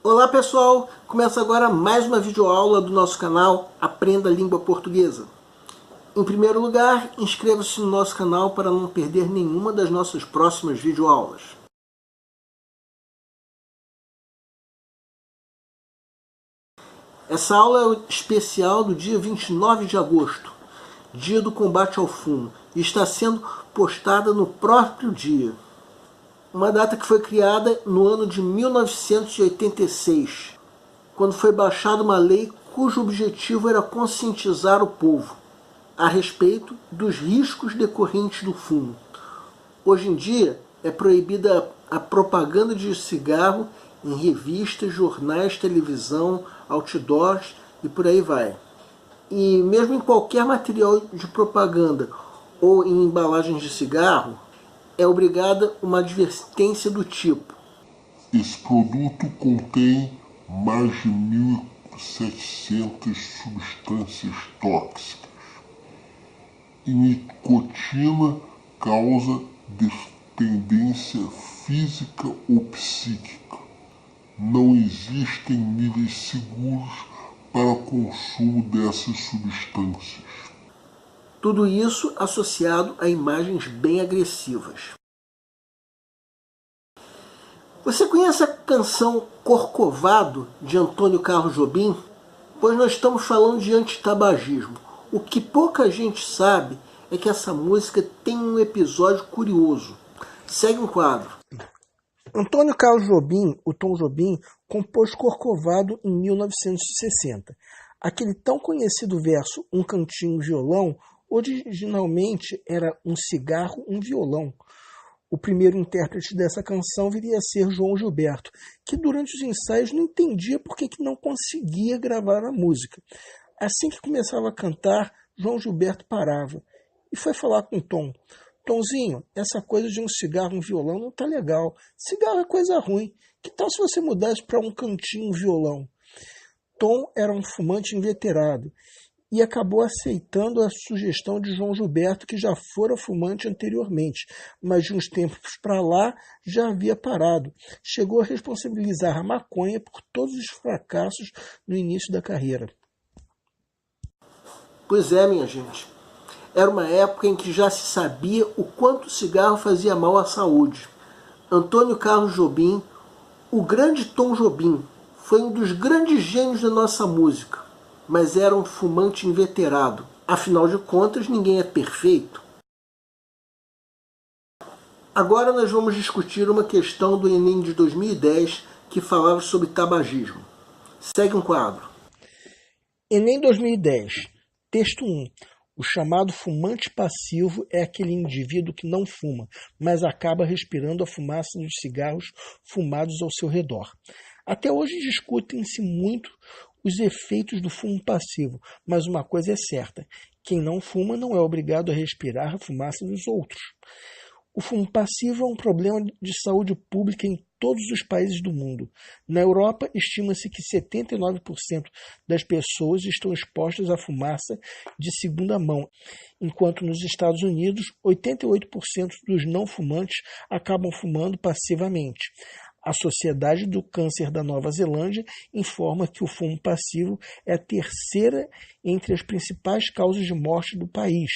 Olá pessoal, começa agora mais uma videoaula do nosso canal Aprenda a Língua Portuguesa. Em primeiro lugar, inscreva-se no nosso canal para não perder nenhuma das nossas próximas videoaulas. Essa aula é especial do dia 29 de agosto, dia do combate ao fumo, e está sendo postada no próprio dia. Uma data que foi criada no ano de 1986, quando foi baixada uma lei cujo objetivo era conscientizar o povo a respeito dos riscos decorrentes do fumo. Hoje em dia é proibida a propaganda de cigarro em revistas, jornais, televisão, outdoors e por aí vai. E mesmo em qualquer material de propaganda ou em embalagens de cigarro, é obrigada uma advertência do tipo: esse produto contém mais de 1.700 substâncias tóxicas e nicotina causa dependência física ou psíquica. Não existem níveis seguros para o consumo dessas substâncias. Tudo isso associado a imagens bem agressivas. Você conhece a canção Corcovado, de Antônio Carlos Jobim? Pois nós estamos falando de antitabagismo. O que pouca gente sabe é que essa música tem um episódio curioso. Segue um quadro. Antônio Carlos Jobim, o Tom Jobim, compôs Corcovado em 1960. Aquele tão conhecido verso, um cantinho violão, originalmente era um cigarro, um violão. O primeiro intérprete dessa canção viria a ser João Gilberto, que durante os ensaios não entendia por que não conseguia gravar a música. Assim que começava a cantar, João Gilberto parava e foi falar com Tom. Tomzinho, essa coisa de um cigarro e um violão não tá legal. Cigarro é coisa ruim. Que tal se você mudasse para um cantinho violão? Tom era um fumante inveterado e acabou aceitando a sugestão de João Gilberto, que já fora fumante anteriormente, mas de uns tempos para lá já havia parado. Chegou a responsabilizar a maconha por todos os fracassos no início da carreira. Pois é, minha gente. Era uma época em que já se sabia o quanto o cigarro fazia mal à saúde. Antônio Carlos Jobim, o grande Tom Jobim, foi um dos grandes gênios da nossa música, mas era um fumante inveterado. Afinal de contas, ninguém é perfeito. Agora nós vamos discutir uma questão do Enem de 2010 que falava sobre tabagismo. Segue um quadro. Enem 2010, texto 1. O chamado fumante passivo é aquele indivíduo que não fuma, mas acaba respirando a fumaça dos cigarros fumados ao seu redor. Até hoje discutem-se muito os efeitos do fumo passivo, mas uma coisa é certa: quem não fuma não é obrigado a respirar a fumaça dos outros. O fumo passivo é um problema de saúde pública em todos os países do mundo. Na Europa, estima-se que 79% das pessoas estão expostas à fumaça de segunda mão, enquanto nos Estados Unidos, 88% dos não fumantes acabam fumando passivamente. A Sociedade do Câncer da Nova Zelândia informa que o fumo passivo é a terceira entre as principais causas de morte do país,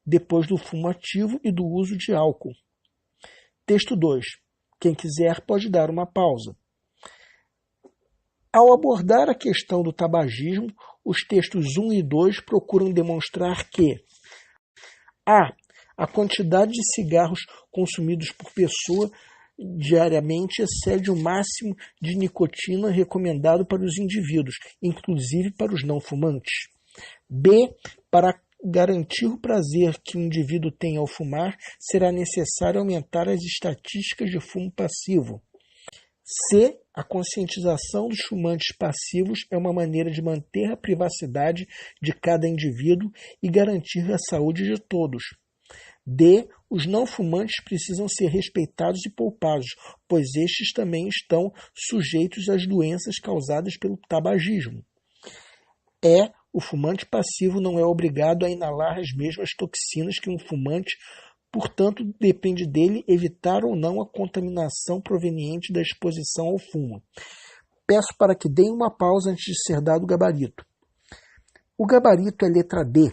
depois do fumo ativo e do uso de álcool. Texto 2. Quem quiser pode dar uma pausa. Ao abordar a questão do tabagismo, os textos 1 e 2 procuram demonstrar que a quantidade de cigarros consumidos por pessoa diariamente excede o máximo de nicotina recomendado para os indivíduos, inclusive para os não fumantes. B. Para garantir o prazer que o indivíduo tem ao fumar, será necessário aumentar as estatísticas de fumo passivo. C. A conscientização dos fumantes passivos é uma maneira de manter a privacidade de cada indivíduo e garantir a saúde de todos. D. Os não fumantes precisam ser respeitados e poupados, pois estes também estão sujeitos às doenças causadas pelo tabagismo. E. O fumante passivo não é obrigado a inalar as mesmas toxinas que um fumante, portanto, depende dele evitar ou não a contaminação proveniente da exposição ao fumo. peço para que deem uma pausa antes de ser dado o gabarito. O gabarito é letra D.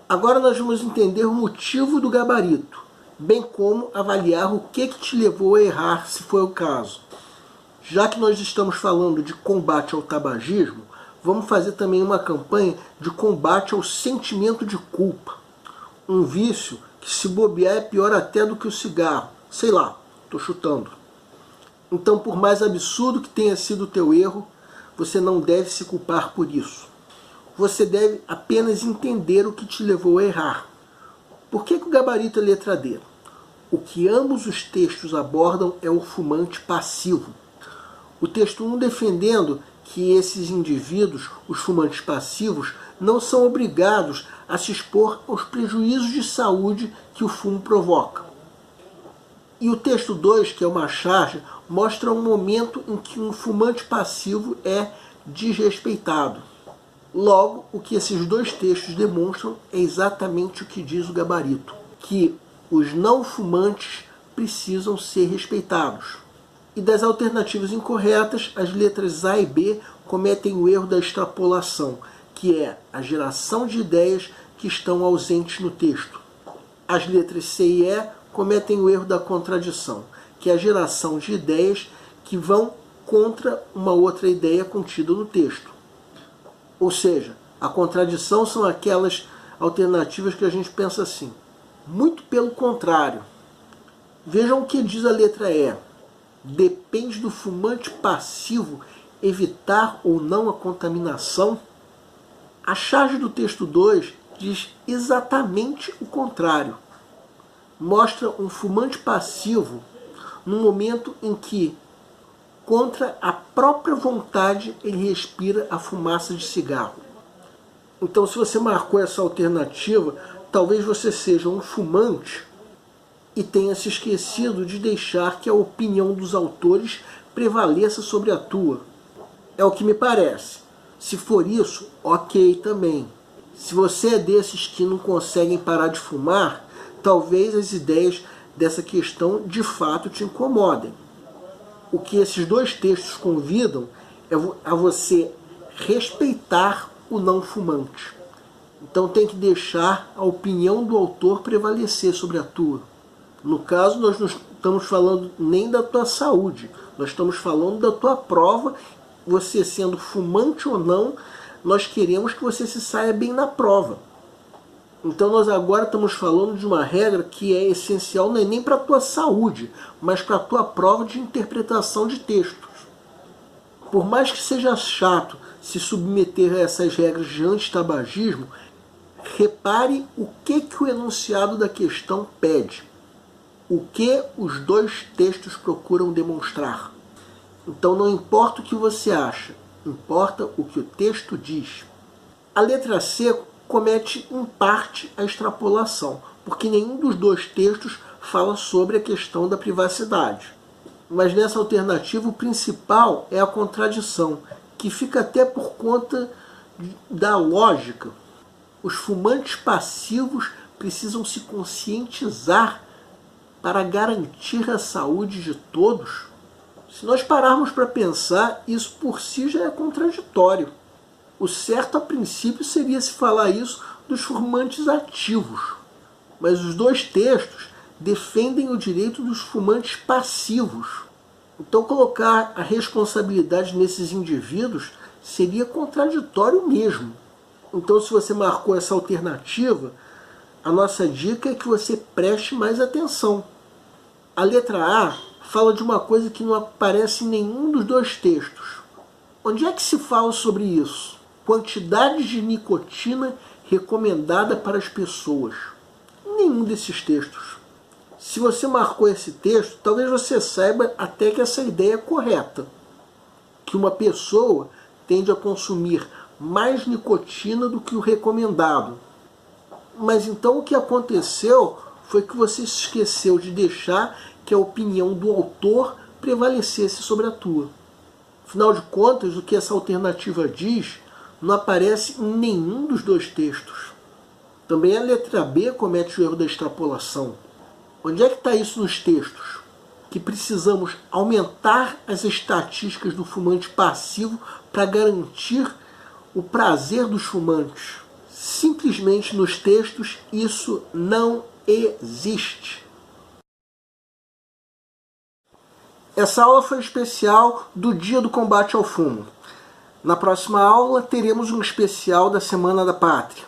Agora nós vamos entender o motivo do gabarito, bem como avaliar o que te levou a errar, se foi o caso. Já que nós estamos falando de combate ao tabagismo, vamos fazer também uma campanha de combate ao sentimento de culpa. Um vício que, se bobear, é pior até do que o cigarro. Sei lá, estou chutando. Então, por mais absurdo que tenha sido o teu erro, você não deve se culpar por isso. Você deve apenas entender o que te levou a errar. Por que o gabarito é letra D? O que ambos os textos abordam é o fumante passivo. O texto 1 defendendo que esses indivíduos, os fumantes passivos, não são obrigados a se expor aos prejuízos de saúde que o fumo provoca. E o texto 2, que é uma charge, mostra um momento em que um fumante passivo é desrespeitado. Logo, o que esses dois textos demonstram é exatamente o que diz o gabarito, que os não fumantes precisam ser respeitados. E das alternativas incorretas, as letras A e B cometem o erro da extrapolação, que é a geração de ideias que estão ausentes no texto. As letras C e E cometem o erro da contradição, que é a geração de ideias que vão contra uma outra ideia contida no texto. Ou seja, a contradição são aquelas alternativas que a gente pensa assim. Muito pelo contrário. Vejam o que diz a letra E. Depende do fumante passivo evitar ou não a contaminação. A charge do texto 2 diz exatamente o contrário. Mostra um fumante passivo no momento em que, contra a própria vontade, ele respira a fumaça de cigarro. Então, se você marcou essa alternativa, talvez você seja um fumante e tenha se esquecido de deixar que a opinião dos autores prevaleça sobre a tua. É o que me parece. Se for isso, ok também. Se você é desses que não conseguem parar de fumar, talvez as ideias dessa questão de fato te incomodem. O que esses dois textos convidam é a você respeitar o não fumante. Então tem que deixar a opinião do autor prevalecer sobre a tua. No caso, nós não estamos falando nem da tua saúde, nós estamos falando da tua prova. Você sendo fumante ou não, nós queremos que você se saia bem na prova. Então nós agora estamos falando de uma regra que é essencial não é nem para a tua saúde, mas para a tua prova de interpretação de textos. Por mais que seja chato se submeter a essas regras de antitabagismo, repare o que o enunciado da questão pede. O que os dois textos procuram demonstrar. Então não importa o que você acha, importa o que o texto diz. A letra C comete em parte a extrapolação, porque nenhum dos dois textos fala sobre a questão da privacidade. Mas nessa alternativa o principal é a contradição, que fica até por conta da lógica. Os fumantes passivos precisam se conscientizar para garantir a saúde de todos. Se nós pararmos para pensar, isso por si já é contraditório. O certo a princípio seria se falar isso dos fumantes ativos. Mas os dois textos defendem o direito dos fumantes passivos. Então colocar a responsabilidade nesses indivíduos seria contraditório mesmo. Então se você marcou essa alternativa, a nossa dica é que você preste mais atenção. A letra A fala de uma coisa que não aparece em nenhum dos dois textos. Onde é que se fala sobre isso? Quantidade de nicotina recomendada para as pessoas. Em nenhum desses textos. Se você marcou esse texto, talvez você saiba até que essa ideia é correta. Que uma pessoa tende a consumir mais nicotina do que o recomendado. Mas então o que aconteceu foi que você se esqueceu de deixar que a opinião do autor prevalecesse sobre a tua. Afinal de contas, o que essa alternativa diz não aparece em nenhum dos dois textos. Também a letra B comete o erro da extrapolação. Onde é que está isso nos textos? que precisamos aumentar as estatísticas do fumante passivo para garantir o prazer dos fumantes. Simplesmente nos textos isso não existe. Essa aula foi especial do Dia do Combate ao Fumo. Na próxima aula teremos um especial da Semana da Pátria.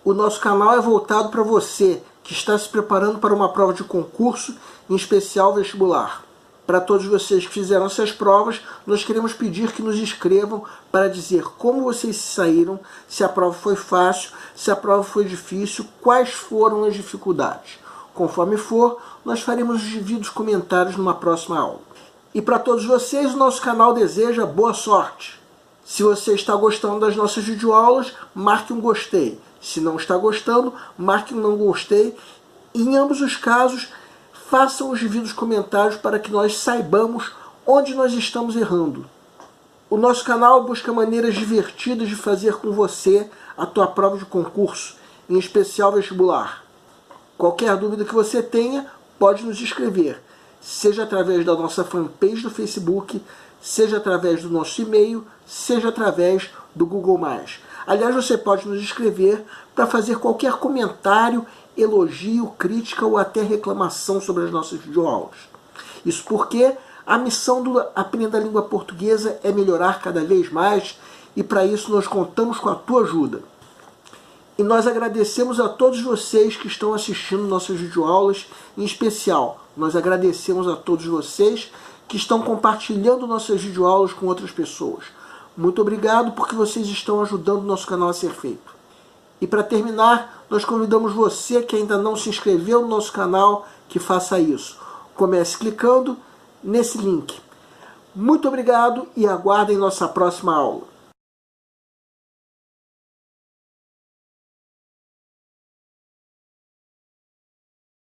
O nosso canal é voltado para você que está se preparando para uma prova de concurso, em especial vestibular. Para todos vocês que fizeram essas provas, nós queremos pedir que nos escrevam para dizer como vocês se saíram, se a prova foi fácil, se a prova foi difícil, quais foram as dificuldades. Conforme for, nós faremos os devidos comentários numa próxima aula. E para todos vocês, o nosso canal deseja boa sorte. Se você está gostando das nossas videoaulas, marque um gostei. Se não está gostando, marque um não gostei. E em ambos os casos, façam os devidos comentários para que nós saibamos onde nós estamos errando. O nosso canal busca maneiras divertidas de fazer com você a tua prova de concurso, em especial vestibular. Qualquer dúvida que você tenha, pode nos escrever, seja através da nossa fanpage do Facebook, seja através do nosso e-mail, seja através do Google+. Aliás, você pode nos escrever para fazer qualquer comentário, elogio, crítica ou até reclamação sobre as nossas videoaulas. Isso porque a missão do Aprenda a Língua Portuguesa é melhorar cada vez mais e para isso nós contamos com a tua ajuda. E nós agradecemos a todos vocês que estão assistindo nossas videoaulas, em especial, nós agradecemos a todos vocês que estão compartilhando nossas videoaulas com outras pessoas. Muito obrigado porque vocês estão ajudando o nosso canal a ser feito. E para terminar, nós convidamos você que ainda não se inscreveu no nosso canal, que faça isso. Comece clicando nesse link. Muito obrigado e aguardem nossa próxima aula.